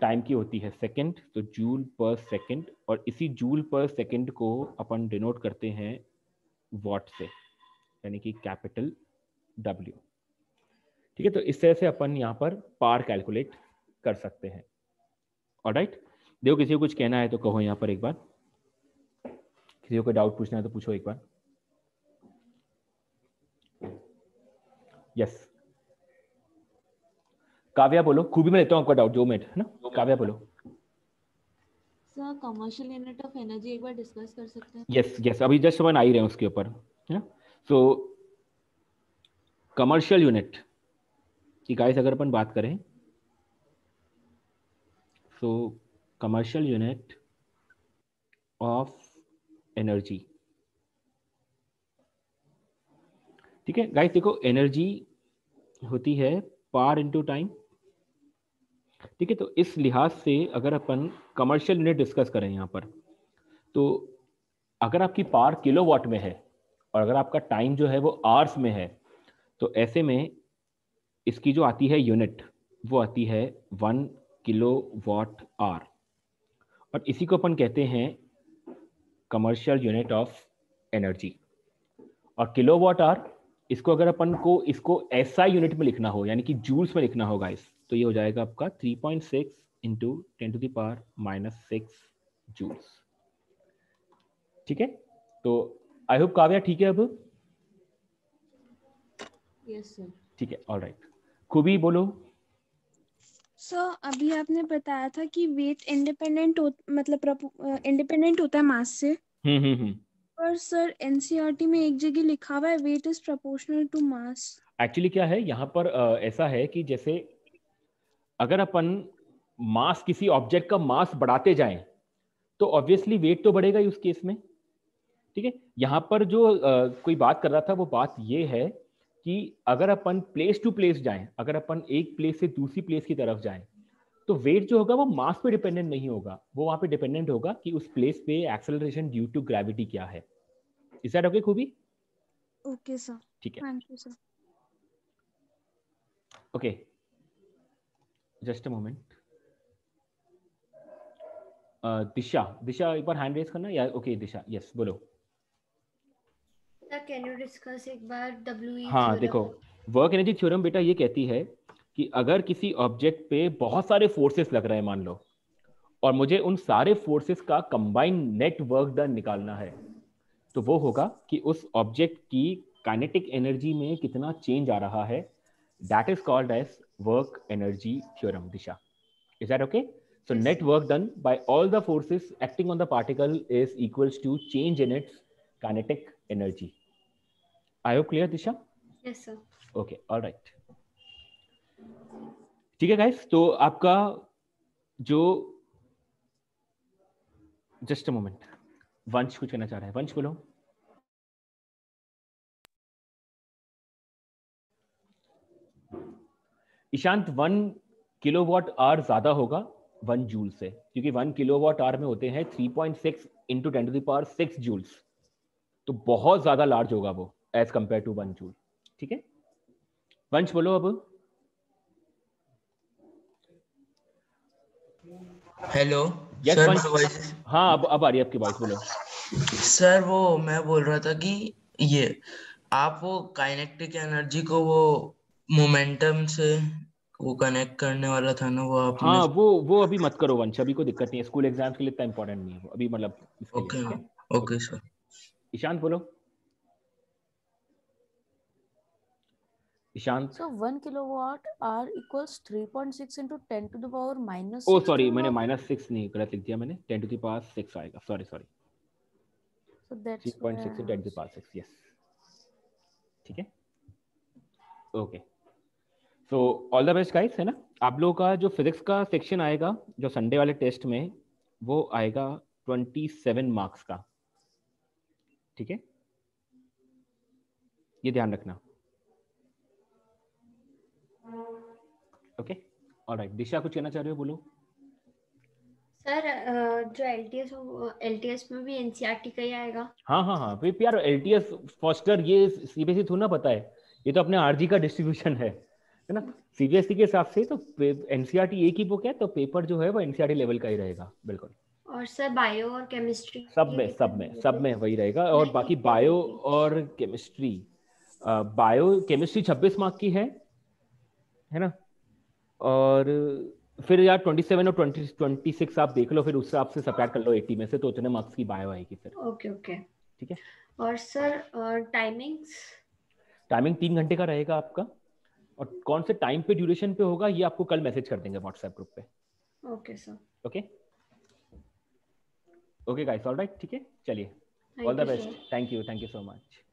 टाइम की होती है सेकंड, तो जूल पर सेकंड, और इसी जूल पर सेकंड को अपन डिनोट करते हैं वॉट से, यानी कि कैपिटल W, ठीक है। तो इस तरह से अपन यहाँ पर पार कैलकुलेट कर सकते हैं। ऑलराइट, देखो किसी को कुछ कहना है तो कहो यहाँ पर एक बार, किसी को कोई डाउट पूछना है तो पूछो एक बार। यस काव्या बोलो, खूबी में लेता हूँ आपका डाउट, 2 मिनट है ना। काव्या बोलो। Sir commercial unit of energy एक बार डिस्कस कर सकते हैं? यस यस, अभी जस्ट अपन आ ही रहे हैं उसके ऊपर, है ना। सो कमर्शियल यूनिट की गाइस अगर अपन बात करें, सो कमर्शियल यूनिट ऑफ एनर्जी, ठीक है गाइस। देखो एनर्जी होती है पावर इनटू टाइम, ठीक है। तो इस लिहाज से अगर अपन कमर्शियल यूनिट डिस्कस करें यहाँ पर, तो अगर आपकी पावर किलोवाट में है और अगर आपका टाइम जो है वो आवर्स में है, तो ऐसे में इसकी जो आती है यूनिट वो आती है 1 किलोवाट आवर, और इसी को अपन कहते हैं कमर्शियल यूनिट ऑफ एनर्जी। और किलोवाट आवर इसको अगर अपन को इसको एसआई यूनिट में लिखना हो, यानी कि जूल्स में लिखना होगा तो ये हो जाएगा आपका 3.6 इंटू 10⁻⁻6 जूल्स। ठीक है, तो आई होप काव्या ठीक है अब? Yes sir. ठीक है, ऑलराइट। खूबी बोलो। सर अभी आपने बताया था कि वेट इंडिपेंडेंट इंडिपेंडेंट होता है मास से। पर सर एनसीईआरटी में एक जगह लिखा हुआ है weight is proportional to mass. Actually क्या है यहाँ पर ऐसा है कि जैसे अगर अपन मास, किसी ऑब्जेक्ट का मास बढ़ाते जाएं तो ऑब्वियसली वेट तो बढ़ेगा ही उस केस में। ठीक है, यहाँ पर जो कोई बात कर रहा था वो बात ये है कि अगर अपन प्लेस टू प्लेस जाएं, अगर अपन एक प्लेस से दूसरी प्लेस की तरफ जाएं, तो वेट जो होगा वो मास पे डिपेंडेंट नहीं होगा, वो वहां पे डिपेंडेंट होगा कि उस प्लेस पे एक्सेलरेशन ड्यू टू ग्रेविटी क्या है। Is that okay Khubi? Okay sir, ठीक है, thank you sir. Okay, just a moment. Disha एक बार हैंड रेज करना, या ओके दिशा, यस बोलो। कैन यू डिस्कस एक बार WE हाँ थ्योरम? देखो, वर्क एनर्जी थ्योरम बेटा ये कहती है कि अगर किसी ऑब्जेक्ट पे बहुत सारे फोर्सेस लग रहे हैं मान लो, और मुझे उन सारे फोर्सेस का कंबाइंड नेट वर्क डन निकालना है, तो वो होगा कि उस ऑब्जेक्ट की काइनेटिक एनर्जी में कितना चेंज आ रहा है। That is called as work energy theorem. Disha, is that okay? So net work done by all the forces acting on the particle is equals to change in its kinetic energy. Are you clear, Disha? Yes sir. Okay, all right. ठीक है guys, तो आपका जो just a moment, वंश कुछ कहना चाह रहा है, वंश बोलो। ईशांत 1 किलोवाट आवर ज्यादा होगा 1 जूल से, क्योंकि 1 किलोवाट आवर में होते हैं 3.6 इंटू 10⁻6 जूल्स, तो बहुत ज्यादा लार्ज होगा वो एज कंपेयर टू 1 जूल। ठीक है, वंश बोलो अब। हेलो यस सर, वंश। मेरी वॉइस। हाँ अब आ रही है आपकी वॉइस, बोलो। सर वो मैं बोल रहा था कि ये आप वो काइनेटिक एनर्जी को वो मोमेंटम से वो कनेक्ट करने वाला था ना, वो आपने। हाँ वो अभी मत करो वंश, अभी कोई दिक्कत नहीं है, स्कूल एग्जाम्स के लिए इतना इंपॉर्टेंट नहीं है वो अभी, मतलब इसके लिए। ओके ठीक है, ओके सर। ईशांत बोलो। Ishant. So 1 kilowatt hour equals 3.6 into 10 to the power minus oh 6 sorry, मैंने kilowatt. -6 नहीं, गलत लिख दिया मैंने, 10⁻6 आएगा, sorry. So that's why 3.6 I 10⁻6, yes. ठीक है, okay, so all the best guys, है ना। आप लोगों का जो फिजिक्स का सेक्शन आएगा जो संडे वाले टेस्ट में, वो आएगा 27 मार्क्स का। ठीक है, ये ध्यान रखना। Okay, alright. दिशा कुछ कहना चाह रहे हो, बोलो। सर जो LTS में भी NCERT का ही आएगा? हाँ फिर यार LTS फॉस्टर ये सीबीएसई थोड़ा ना पता है, ये तो अपने आरजी का डिस्ट्रीब्यूशन है ना। सीबीएसई के हिसाब से तो एनसीईआरटी एक ही बुक है, तो पेपर जो है वो एनसीईआरटी लेवल का ही रहेगा बिल्कुल। और सर बायो और केमिस्ट्री सब में वही रहेगा। और बाकी बायो और केमिस्ट्री, बायो केमिस्ट्री 26 मार्क की है ना। और फिर यार 27 और 26 आप देख लो, फिर उससे आपसे सब्ट्रैक्ट कर लो 80 में से, तो उतने मार्क्स की बायो आएगी फिर। ओके ठीक है। और सर टाइमिंग 3 घंटे का रहेगा आपका, और कौन से टाइम पे ड्यूरेशन पे होगा ये आपको कल मैसेज कर देंगे व्हाट्सएप ग्रुप पे। Okay sir. Okay guys, alright, ठीक है, चलिए, all the best, thank you so much.